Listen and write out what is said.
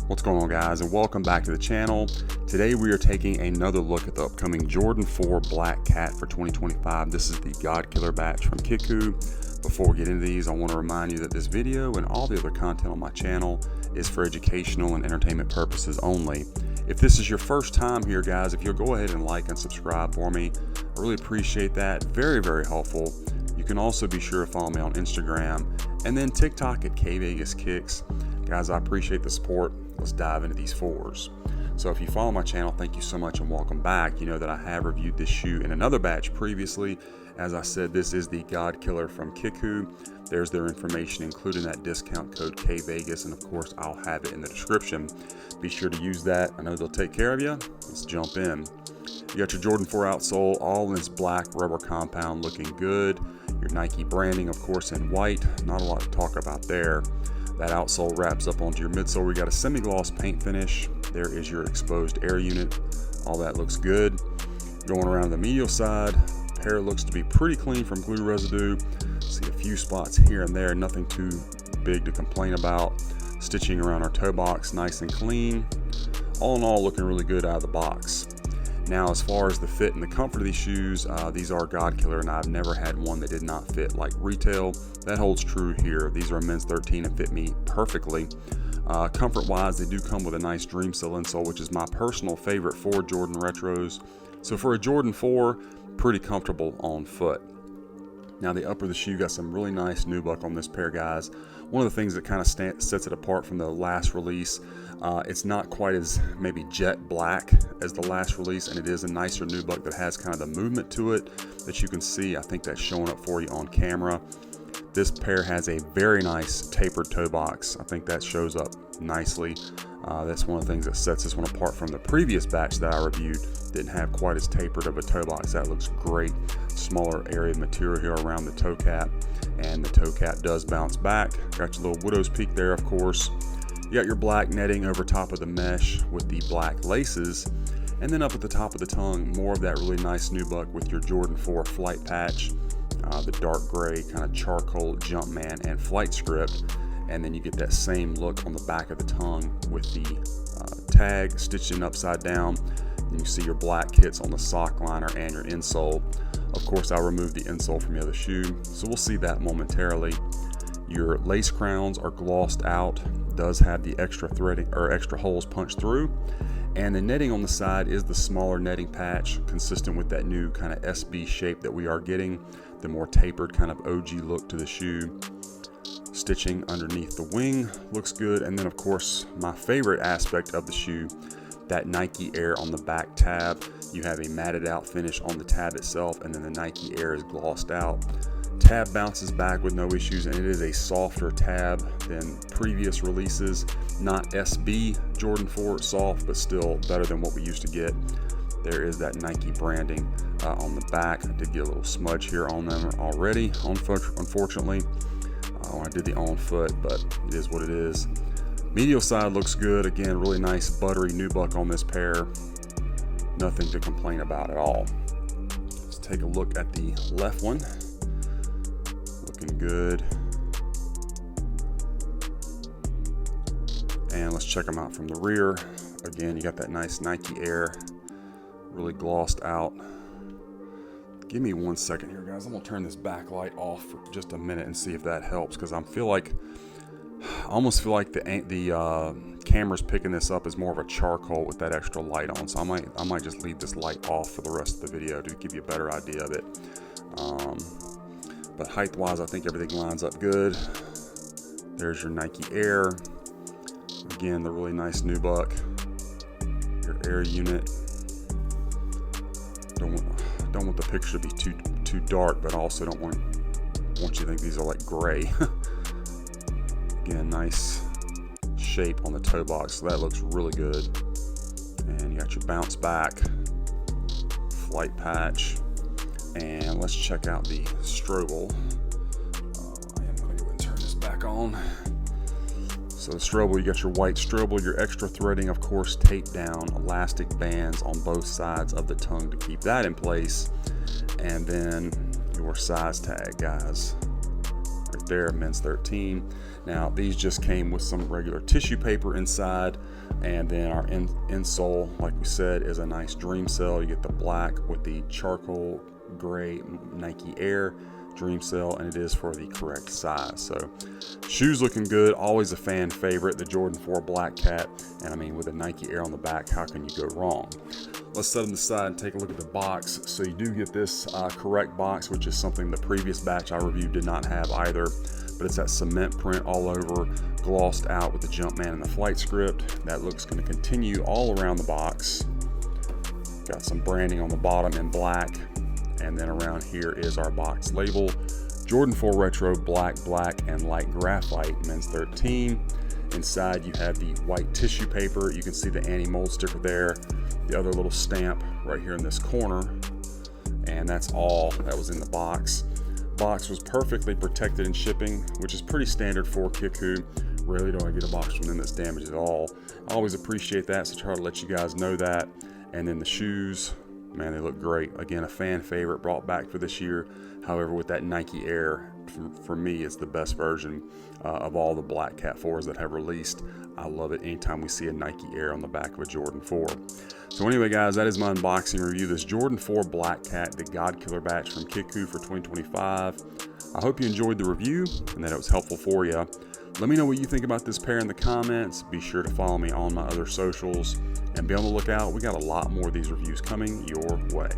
What's going on, guys, and welcome back to the channel. Today we are taking another look at the upcoming Jordan 4 Black Cat for 2025. This is the God Killer batch from Kickwho. Before we get into these, I want to remind you that this video and all the other content on my channel is for educational and entertainment purposes only. If this is your first time here, guys, if you'll go ahead and like and subscribe for me, I really appreciate that. Very, very helpful. You can also be sure to follow me on Instagram and then TikTok at kvegaskickz. Guys, I appreciate the support. Let's dive into these fours. So if you follow my channel, thank you so much and welcome back. You know that I have reviewed this shoe in another batch previously. As I said, this is the God Killer from Kickwho. There's their information, including that discount code KVEGAS, and of course I'll have it in the description. Be sure to use that. I know they'll take care of you. Let's jump in. You got your Jordan 4 outsole, all in this black rubber compound, looking good. Your Nike branding, of course, in white. Not a lot to talk about there. That outsole wraps up onto your midsole. We got a semi-gloss paint finish. There is your exposed air unit. All that looks good. Going around the medial side, pair looks to be pretty clean from glue residue. See a few spots here and there, nothing too big to complain about. Stitching around our toe box, nice and clean. All in all, looking really good out of the box. Now, as far as the fit and the comfort of these shoes, these are God Killer, and I've never had one that did not fit like retail. That holds true here. These are a men's 13 and fit me perfectly. Comfort-wise, they do come with a nice Dreamsill insole, which is my personal favorite for Jordan Retros. So for a Jordan 4, pretty comfortable on foot. Now, the upper of the shoe got some really nice nubuck on this pair, guys. One of the things that kind of sets it apart from the last release, it's not quite as maybe jet black as the last release, and it is a nicer nubuck that has kind of the movement to it that you can see. I think that's showing up for you on camera. This pair has a very nice tapered toe box. I think that shows up nicely. That's one of the things that sets this one apart from the previous batch that I reviewed. Didn't have quite as tapered of a toe box. That looks great. Smaller area of material here around the toe cap, and the toe cap does bounce back. Got your little widow's peak there, of course. You got your black netting over top of the mesh with the black laces, and then up at the top of the tongue, more of that really nice nubuck with your Jordan 4 flight patch, the dark gray kind of charcoal Jumpman and flight script, and then you get that same look on the back of the tongue with the tag stitched in upside down. And you see your black hits on the sock liner and your insole. Of course, I'll remove the insole from the other shoe, so we'll see that momentarily. Your lace crowns are glossed out, does have the extra threading or extra holes punched through, and the netting on the side is the smaller netting patch, consistent with that new kind of SB shape that we are getting, the more tapered kind of OG look to the shoe. Stitching underneath the wing looks good, and then of course my favorite aspect of the shoe, that Nike Air on the back tab. You have a matted out finish on the tab itself, and then the Nike Air is glossed out. Tab bounces back with no issues, and it is a softer tab than previous releases. Not SB Jordan 4 soft, but still better than what we used to get. There is that Nike branding on the back. I did get a little smudge here on them already, unfortunately, when I did the on foot, but it is what it is. Medial side looks good. Again, really nice buttery nubuck on this pair. Nothing to complain about at all. Let's take a look at the left one. Looking good. And let's check them out from the rear. Again, you got that nice Nike Air, really glossed out. Give me 1 second here, guys. I'm gonna turn this backlight off for just a minute and see if that helps, because I almost feel like the camera's picking this up as more of a charcoal with that extra light on. So I might just leave this light off for the rest of the video to give you a better idea of it. But height wise, I think everything lines up good. There's your Nike Air. Again, the really nice nubuck. Your air unit. Don't want the picture to be too dark, but also don't want you to think these are like gray. Again, nice shape on the toe box, so that looks really good. And you got your bounce back, flight patch, and let's check out the Strobel. I am going to go and turn this back on. So the Strobel, you got your white Strobel, your extra threading, of course, taped down, elastic bands on both sides of the tongue to keep that in place, and then your size tag, guys, right there, men's 13. Now these just came with some regular tissue paper inside, and then our insole, like we said, is a nice Dream Cell. You get the black with the charcoal gray Nike Air Dream Cell, and it is for the correct size. So shoes looking good, always a fan favorite, the Jordan 4 Black Cat, and I mean, with a Nike Air on the back, how can you go wrong? Let's set them aside and take a look at the box. So you do get this correct box, which is something the previous batch I reviewed did not have either, but it's that cement print all over, glossed out with the Jumpman and the flight script. That looks going to continue all around the box. Got some branding on the bottom in black, and then around here is our box label. Jordan 4 Retro black, and light graphite, men's 13. Inside you have the white tissue paper. You can see the anti-mold sticker there, the other little stamp right here in this corner, and that's all that was in the box. Box was perfectly protected in shipping, which is pretty standard for Kickwho. Rarely do I get a box from them that's damaged at all. I always appreciate that, so try to let you guys know that. And then the shoes, man, they look great. Again, a fan favorite, brought back for this year. However, with that Nike Air, for me, it's the best version of all the Black Cat 4s that have released. I love it anytime we see a Nike Air on the back of a Jordan 4. So anyway, guys, that is my unboxing review. This Jordan 4 Black Cat, the God Killer batch from Kickwho for 2025. I hope you enjoyed the review and that it was helpful for you. Let me know what you think about this pair in the comments. Be sure to follow me on my other socials and be on the lookout. We got a lot more of these reviews coming your way.